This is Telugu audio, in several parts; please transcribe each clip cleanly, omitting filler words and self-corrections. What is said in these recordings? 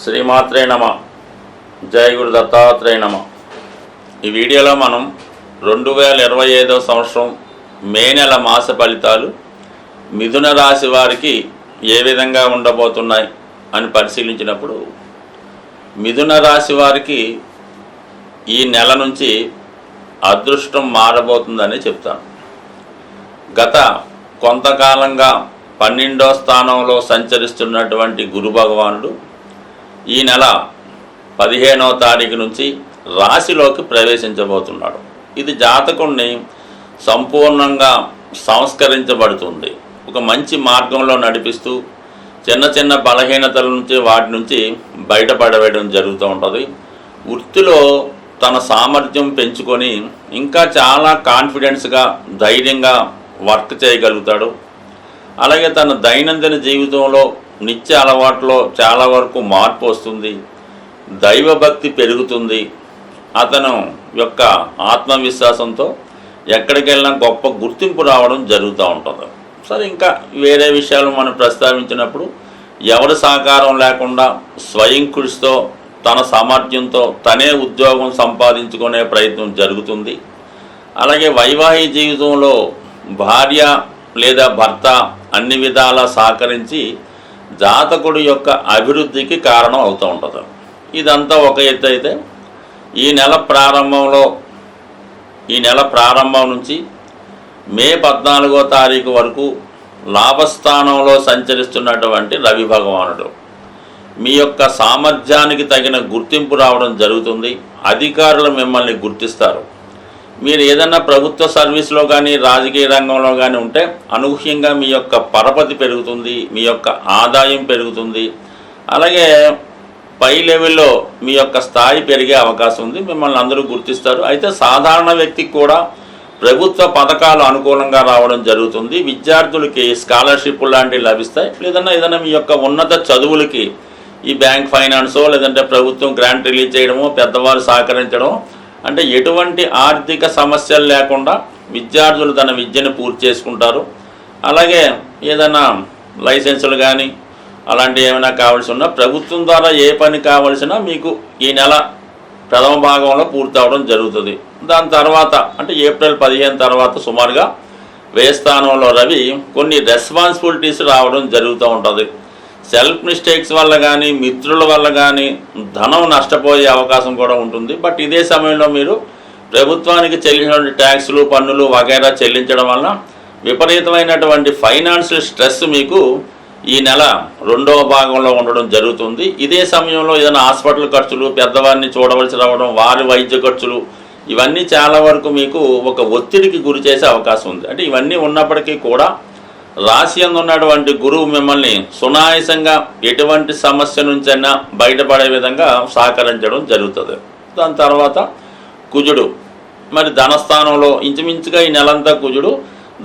శ్రీమాత్రే నమ. జై గురు దత్తాత్రేయ నమ. ఈ వీడియోలో మనం 2025 సంవత్సరం మే నెల మాస ఫలితాలు మిథున రాశి వారికి ఏ విధంగా ఉండబోతున్నాయి అని పరిశీలించినప్పుడు, మిథున రాశి వారికి ఈ నెల నుంచి అదృష్టం మారబోతుందని చెప్తాను. గత కొంతకాలంగా 12వ స్థానంలో సంచరిస్తున్నటువంటి గురు భగవానుడు ఈ నెల 15వ తారీఖు నుంచి రాశిలోకి ప్రవేశించబోతున్నాడు. ఇది జాతకుడిని సంపూర్ణంగా సంస్కరించబడుతుంది. ఒక మంచి మార్గంలో నడిపిస్తూ చిన్న చిన్న బలహీనతల నుంచి వాటి నుంచి బయటపడవేయడం జరుగుతూ ఉంటుంది. వృత్తిలో తన సామర్థ్యం పెంచుకొని ఇంకా చాలా కాన్ఫిడెన్స్గా ధైర్యంగా వర్క్ చేయగలుగుతాడు. అలాగే తన దైనందిన జీవితంలో నిత్య అలవాట్లో చాలా వరకు మార్పు వస్తుంది. దైవభక్తి పెరుగుతుంది. అతను యొక్క ఆత్మవిశ్వాసంతో ఎక్కడికి వెళ్ళినా గొప్ప గుర్తింపు రావడం జరుగుతూ ఉంటుంది. సరే, ఇంకా వేరే విషయాలు మనం ప్రస్తావించినప్పుడు ఎవరి సహకారం లేకుండా స్వయం కృషితో తన సామర్థ్యంతో తనే ఉద్యోగం సంపాదించుకునే ప్రయత్నం జరుగుతుంది. అలాగే వైవాహిక జీవితంలో భార్య లేదా భర్త అన్ని విధాలా సహకరించి జాతకుడి యొక్క అభివృద్ధికి కారణం అవుతూ ఉంటుంది. ఇదంతా ఒక ఎత్తు అయితే, ఈ నెల ప్రారంభం నుంచి మే 14వ తారీఖు వరకు లాభస్థానంలో సంచరిస్తున్నటువంటి రవి భగవానుడు మీ యొక్క సామర్థ్యానికి తగిన గుర్తింపు రావడం జరుగుతుంది. అధికారులు మిమ్మల్ని గుర్తిస్తారు. మీరు ఏదైనా ప్రభుత్వ సర్వీస్లో కానీ రాజకీయ రంగంలో కానీ ఉంటే అనూహ్యంగా మీ యొక్క పరపతి పెరుగుతుంది, మీ యొక్క ఆదాయం పెరుగుతుంది. అలాగే పై లెవెల్లో మీ యొక్క స్థాయి పెరిగే అవకాశం ఉంది. మిమ్మల్ని అందరూ గుర్తిస్తారు. అయితే సాధారణ వ్యక్తికి కూడా ప్రభుత్వ పథకాలు అనుకూలంగా రావడం జరుగుతుంది. విద్యార్థులకి స్కాలర్షిప్ లాంటివి లభిస్తాయి. ఏదైనా మీ యొక్క ఉన్నత చదువులకి ఈ బ్యాంక్ ఫైనాన్సో లేదంటే ప్రభుత్వం గ్రాంట్ రిలీజ్ చేయడమో, పెద్దవారు సహకరించడం, అంటే ఎటువంటి ఆర్థిక సమస్యలు లేకుండా విద్యార్థులు తన విద్యను పూర్తి చేసుకుంటారు. అలాగే ఏదైనా లైసెన్సులు కానీ అలాంటివి ఏమైనా కావాల్సి ఉన్నా ప్రభుత్వం ద్వారా ఏ పని కావాల్సినా మీకు ఈ నెల ప్రథమ భాగంలో పూర్తి అవడం జరుగుతుంది. దాని తర్వాత అంటే ఏప్రిల్ 15 తర్వాత సుమారుగా వ్యయ స్థానంలో రవి కొన్ని రెస్పాన్సిబిలిటీస్ రావడం జరుగుతూ ఉంటుంది. సెల్ఫ్ మిస్టేక్స్ వల్ల కానీ మిత్రుల వల్ల కానీ ధనం నష్టపోయే అవకాశం కూడా ఉంటుంది. బట్ ఇదే సమయంలో మీరు ప్రభుత్వానికి చెల్లించినటువంటి ట్యాక్సులు, పన్నులు వగైరా చెల్లించడం వల్ల విపరీతమైనటువంటి ఫైనాన్షియల్ స్ట్రెస్ మీకు ఈ నెల 2వ భాగంలో ఉండడం జరుగుతుంది. ఇదే సమయంలో ఏదైనా హాస్పిటల్ ఖర్చులు, పెద్దవారిని చూడవలసి రావడం, వారి వైద్య ఖర్చులు, ఇవన్నీ చాలా వరకు మీకు ఒక ఒత్తిడికి గురి చేసే అవకాశం ఉంది. అంటే ఇవన్నీ ఉన్నప్పటికీ కూడా రాశి యందు ఉన్నటువంటి గురువు మిమ్మల్ని సునాయాసంగా ఎటువంటి సమస్య నుంచైనా బయటపడే విధంగా సహకరించడం జరుగుతుంది. దాని తర్వాత కుజుడు మరి ధనస్థానంలో ఇంచుమించుగా ఈ నెలంతా కుజుడు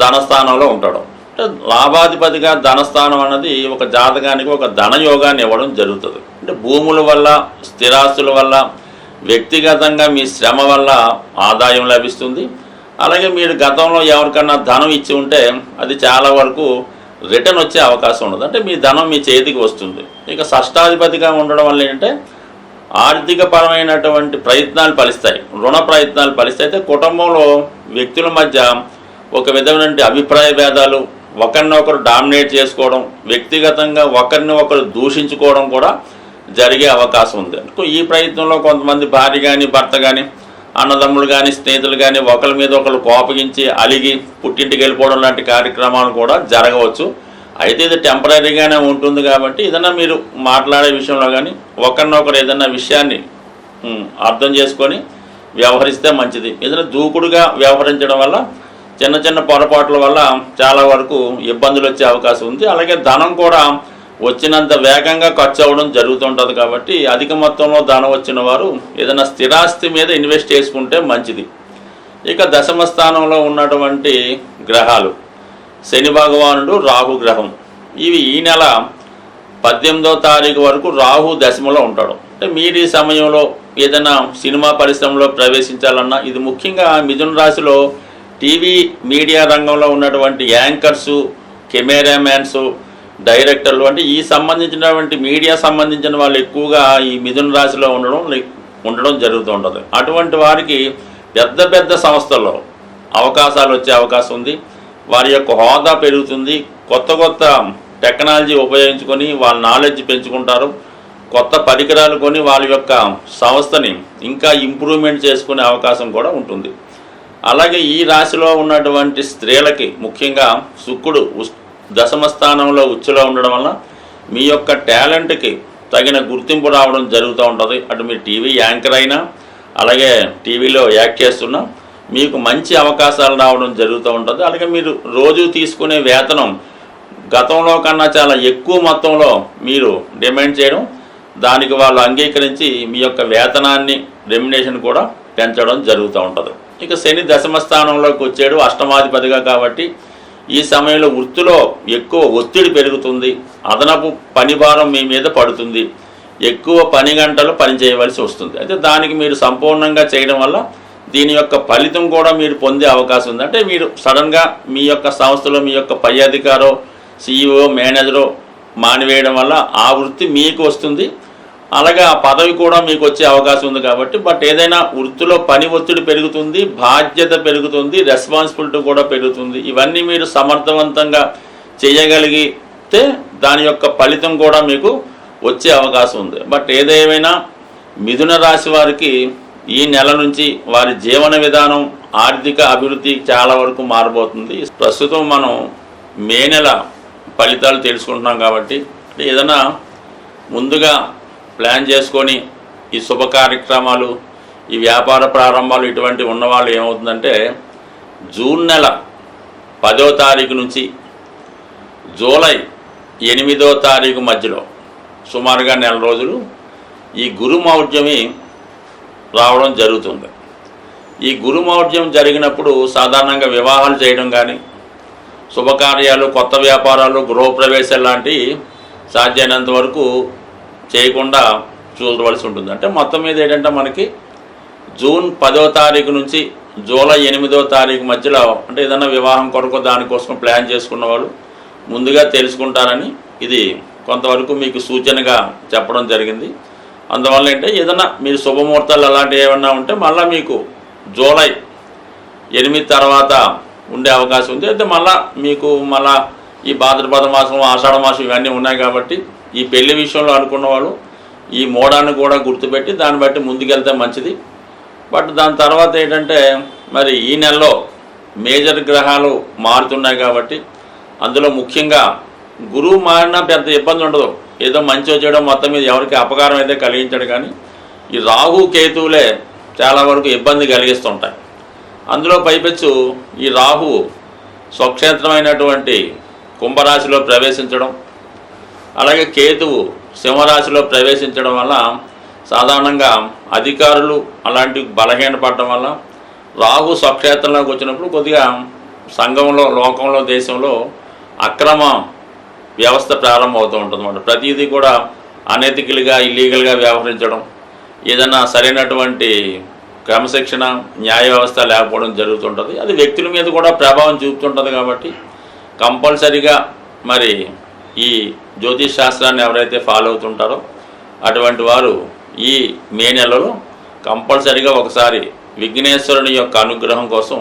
ధనస్థానంలో ఉంటాడు. అంటే లాభాధిపతిగా ధనస్థానం అన్నది ఒక జాతకానికి ఒక ధనయోగాన్ని ఇవ్వడం జరుగుతుంది. అంటే భూముల వల్ల, స్థిరాస్తుల వల్ల, వ్యక్తిగతంగా మీ శ్రమ వల్ల ఆదాయం లభిస్తుంది. అలాగే మీరు గతంలో ఎవరికన్నా ధనం ఇచ్చి ఉంటే అది చాలా వరకు రిటర్న్ వచ్చే అవకాశం ఉండదు. అంటే మీ ధనం మీ చేతికి వస్తుంది. ఇక షష్టాధిపతిగా ఉండడం వల్ల ఏంటంటే ఆర్థిక పరమైనటువంటి ప్రయత్నాలు ఫలిస్తాయి, రుణ ప్రయత్నాలు ఫలిస్తాయి. అయితే కుటుంబంలో వ్యక్తుల మధ్య ఒక విధమైన అభిప్రాయ భేదాలు, ఒకరినొకరు డామినేట్ చేసుకోవడం, వ్యక్తిగతంగా ఒకరిని ఒకరు దూషించుకోవడం కూడా జరిగే అవకాశం ఉంది. ఈ ప్రయత్నంలో కొంతమంది భార్య కానీ భర్త కానీ అన్నదమ్ములు కానీ స్నేహితులు కానీ ఒకరి మీద ఒకరు కోపగించి అలిగి పుట్టింటికి వెళ్ళిపోవడం లాంటి కార్యక్రమాలు కూడా జరగవచ్చు. అయితే ఇది టెంపరీగానే ఉంటుంది కాబట్టి ఏదైనా మీరు మాట్లాడే విషయంలో కానీ ఒకరినొకరు ఏదైనా విషయాన్ని అర్థం చేసుకొని వ్యవహరిస్తే మంచిది. ఏదైనా దూకుడుగా వ్యవహరించడం వల్ల చిన్న చిన్న పొరపాట్ల వల్ల చాలా వరకు ఇబ్బందులు వచ్చే అవకాశం ఉంది. అలాగే ధనం కూడా వచ్చినంత వేగంగా ఖర్చు అవ్వడం జరుగుతుంటుంది. కాబట్టి అధిక మొత్తంలో ధనం వచ్చిన వారు ఏదైనా స్థిరాస్తి మీద ఇన్వెస్ట్ చేసుకుంటే మంచిది. ఇక దశమ స్థానంలో ఉన్నటువంటి గ్రహాలు శని భగవానుడు, రాహు గ్రహం, ఇవి ఈ నెల 18వ తారీఖు వరకు రాహు దశమలో ఉంటాడు. అంటే మీరు ఈ సమయంలో ఏదైనా సినిమా పరిశ్రమలో ప్రవేశించాలన్నా, ఇది ముఖ్యంగా మిథున రాశిలో టీవీ మీడియా రంగంలో ఉన్నటువంటి యాంకర్సు, కెమెరామ్యాన్స్, డైరెక్టర్లు, అంటే ఈ సంబంధించినటువంటి మీడియా సంబంధించిన వాళ్ళు ఎక్కువగా ఈ మిథున రాశిలో ఉండడం జరుగుతూ ఉంటుంది. అటువంటి వారికి పెద్ద పెద్ద సంస్థల్లో అవకాశాలు వచ్చే అవకాశం ఉంది. వారి యొక్క హోదా పెరుగుతుంది. కొత్త కొత్త టెక్నాలజీ ఉపయోగించుకొని వాళ్ళ నాలెడ్జ్ పెంచుకుంటారు. కొత్త పరికరాలు కొని వాళ్ళ యొక్క సంస్థని ఇంకా ఇంప్రూవ్మెంట్ చేసుకునే అవకాశం కూడా ఉంటుంది. అలాగే ఈ రాశిలో ఉన్నటువంటి స్త్రీలకి ముఖ్యంగా శుక్రుడు దశమ స్థానంలో ఉచ్చులో ఉండడం వల్ల మీ యొక్క టాలెంట్కి తగిన గుర్తింపు రావడం జరుగుతూ ఉంటుంది. అటు మీరు టీవీ యాంకర్ అయినా, అలాగే టీవీలో యాక్ట్ చేస్తున్నా మీకు మంచి అవకాశాలు రావడం జరుగుతూ ఉంటుంది. అలాగే మీరు రోజు తీసుకునే వేతనం గతంలో కన్నా చాలా ఎక్కువ మొత్తంలో మీరు డిమాండ్ చేయడం, దానికి వాళ్ళు అంగీకరించి మీ యొక్క వేతనాన్ని రెమ్యునేషన్ కూడా పెంచడం జరుగుతూ ఉంటుంది. ఇక శని దశమ స్థానంలోకి వచ్చాడు అష్టమాధిపతిగా, కాబట్టి ఈ సమయంలో వృత్తిలో ఎక్కువ ఒత్తిడి పెరుగుతుంది. అదనపు పని భారం మీ మీద పడుతుంది. ఎక్కువ పని గంటలు పని చేయవలసి వస్తుంది. అయితే దానికి మీరు సంపూర్ణంగా చేయడం వల్ల దీని యొక్క ఫలితం కూడా మీరు పొందే అవకాశం ఉంది. అంటే మీరు సడన్గా మీ యొక్క సంస్థలో మీ యొక్క పై అధికారో, CEO, మేనేజరో మానివేయడం వల్ల ఆ వృత్తి మీకు వస్తుంది. అలాగే ఆ పదవి కూడా మీకు వచ్చే అవకాశం ఉంది. కాబట్టి ఏదైనా వృత్తిలో పని ఒత్తిడి పెరుగుతుంది, బాధ్యత పెరుగుతుంది, రెస్పాన్సిబిలిటీ కూడా పెరుగుతుంది. ఇవన్నీ మీరు సమర్థవంతంగా చేయగలిగితే దాని యొక్క ఫలితం కూడా మీకు వచ్చే అవకాశం ఉంది. ఏదేమైనా మిథున రాశి వారికి ఈ నెల నుంచి వారి జీవన విధానం, ఆర్థిక అభివృద్ధి చాలా వరకు మారబోతుంది. ప్రస్తుతం మనం మే నెల ఫలితాలు తెలుసుకుంటున్నాం. కాబట్టి ఏదైనా ముందుగా ప్లాన్ చేసుకొని ఈ శుభ కార్యక్రమాలు, ఈ వ్యాపార ప్రారంభాలు ఇటువంటి ఉన్నవాళ్ళు ఏమవుతుందంటే జూన్ నెల 10వ తారీఖు నుంచి జూలై 8వ తారీఖు మధ్యలో సుమారుగా నెల రోజులు ఈ గురుమౌఢ్యమి రావడం జరుగుతుంది. ఈ గురుమౌఢ్యం జరిగినప్పుడు సాధారణంగా వివాహాలు చేయడం కానీ, శుభకార్యాలు, కొత్త వ్యాపారాలు, గృహప్రవేశాలు లాంటివి సాధ్యమైనంత వరకు చేయకుండా చూడవలసి ఉంటుంది. అంటే మొత్తం మీద ఏంటంటే మనకి జూన్ 10వ తారీఖు నుంచి జూలై 8వ తారీఖు మధ్యలో అంటే ఏదైనా వివాహం కొరకు దానికోసం ప్లాన్ చేసుకున్న వాళ్ళు ముందుగా తెలుసుకుంటారని ఇది కొంతవరకు మీకు సూచనగా చెప్పడం జరిగింది. అందువల్ల ఏంటంటే ఏదైనా మీరు శుభముహూర్తాలు అలాంటివి ఏమన్నా ఉంటే మళ్ళీ మీకు జూలై 8 తర్వాత ఉండే అవకాశం ఉంది. అయితే మీకు ఈ భాద్రపద మాసం, ఆషాఢ మాసం ఇవన్నీ ఉన్నాయి. కాబట్టి ఈ పెళ్లి విషయంలో అనుకున్న వాళ్ళు ఈ మోడాన్ని కూడా గుర్తుపెట్టి దాన్ని బట్టి ముందుకెళ్తే మంచిది. దాని తర్వాత ఏంటంటే మరి ఈ నెలలో మేజర్ గ్రహాలు మారుతున్నాయి. కాబట్టి అందులో ముఖ్యంగా గురువు మారినా పెద్ద ఇబ్బంది ఉండదు. ఏదో మంచి వచ్చేయడం మొత్తం మీద ఎవరికి అపకారం అయితే కలిగించడు. కానీ ఈ రాహు కేతువులే చాలా వరకు ఇబ్బంది కలిగిస్తుంటాయి. అందులో పైపెచ్చు ఈ రాహు స్వక్షేత్రమైనటువంటి కుంభరాశిలో ప్రవేశించడం, అలాగే కేతువు సింహరాశిలో ప్రవేశించడం వల్ల సాధారణంగా అధికారులు అలాంటి బలహీనపడటం వల్ల రాహు స్వక్షేత్రంలోకి వచ్చినప్పుడు కొద్దిగా సంఘంలో, లోకంలో, దేశంలో అక్రమ వ్యవస్థ ప్రారంభమవుతూ ఉంటుంది అన్నమాట. ప్రతిదీ కూడా అనెతికల్గా, ఇల్లీగల్గా వ్యవహరించడం, ఏదైనా సరైనటువంటి క్రమశిక్షణ, న్యాయ వ్యవస్థ లేకపోవడం జరుగుతుంటుంది. అది వ్యక్తుల మీద కూడా ప్రభావం చూపుతుంటుంది. కాబట్టి కంపల్సరీగా మరి ఈ జ్యోతిష్ శాస్త్రాన్ని ఎవరైతే ఫాలో అవుతుంటారో అటువంటి వారు ఈ మే నెలలో కంపల్సరీగా ఒకసారి విఘ్నేశ్వరుని యొక్క అనుగ్రహం కోసం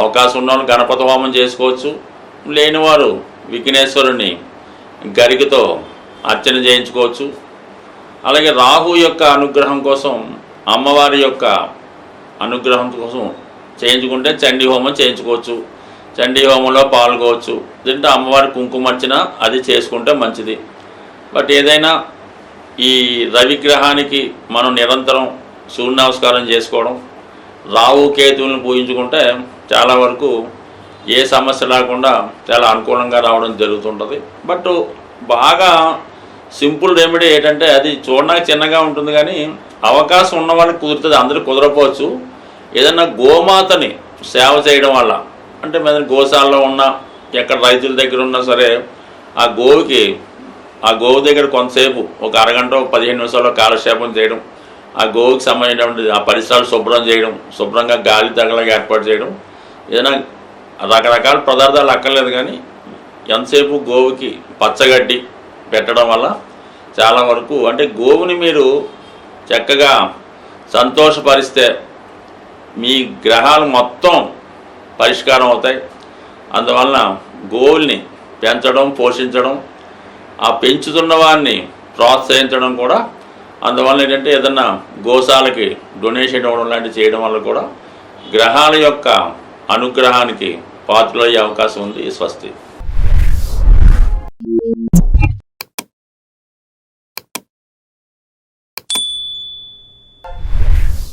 అవకాశం ఉన్నవాళ్ళు గణపతి హోమం చేసుకోవచ్చు. లేనివారు విఘ్నేశ్వరుని గరికతో అర్చన చేయించుకోవచ్చు. అలాగే రాహు యొక్క అనుగ్రహం కోసం, అమ్మవారి యొక్క అనుగ్రహం కోసం చేయించుకుంటే చండీ హోమం చేయించుకోవచ్చు. చండీ హోమంలో పాల్గొవచ్చు. దీంట్లో అమ్మవారి కుంకుమర్చన అది చేసుకుంటే మంచిది. ఏదైనా ఈ రవిగ్రహానికి మనం నిరంతరం సూర్య నమస్కారం చేసుకోవడం, రాహు కేతువులను పూజించుకుంటే చాలా వరకు ఏ సమస్య లేకుండా చాలా అనుకూలంగా రావడం జరుగుతుంటుంది. బాగా సింపుల్ రెమెడీ ఏంటంటే అది చూడడానికి చిన్నగా ఉంటుంది కానీ అవకాశం ఉన్న వాళ్ళకి కుదురుతుంది, అందరికీ కుదరకపోవచ్చు. ఏదన్నా గోమాతని సేవ చేయడం వల్ల, అంటే మన గోశాలలో ఉన్న, ఎక్కడ రైతుల దగ్గర ఉన్నా సరే ఆ గోవు దగ్గర కొంతసేపు ఒక అరగంట, 15 నిమిషాల్లో కాలక్షేపం చేయడం, ఆ గోవుకి సంబంధించినటువంటి ఆ పరిసరాలు శుభ్రం చేయడం, శుభ్రంగా గాలి తగలగా ఏర్పాటు చేయడం, ఏదైనా రకరకాల పదార్థాలు అక్కర్లేదు కానీ ఎంతసేపు గోవుకి పచ్చగడ్డి పెట్టడం వల్ల చాలా వరకు అంటే గోవుని మీరు చక్కగా సంతోషపరిస్తే మీ గ్రహాలు మొత్తం పరిష్కారం అవుతాయి. అందువలన గోవుల్ని పెంచడం, పోషించడం, ఆ పెంచుతున్న వారిని ప్రోత్సహించడం కూడా, అందువల్ల ఏంటంటే ఏదన్నా గోశాలకి డొనేషన్ ఇవ్వడం లాంటివి చేయడం వల్ల కూడా గ్రహాల యొక్క అనుగ్రహానికి పాత్రలయ్యే అవకాశం ఉంది. స్వస్తి.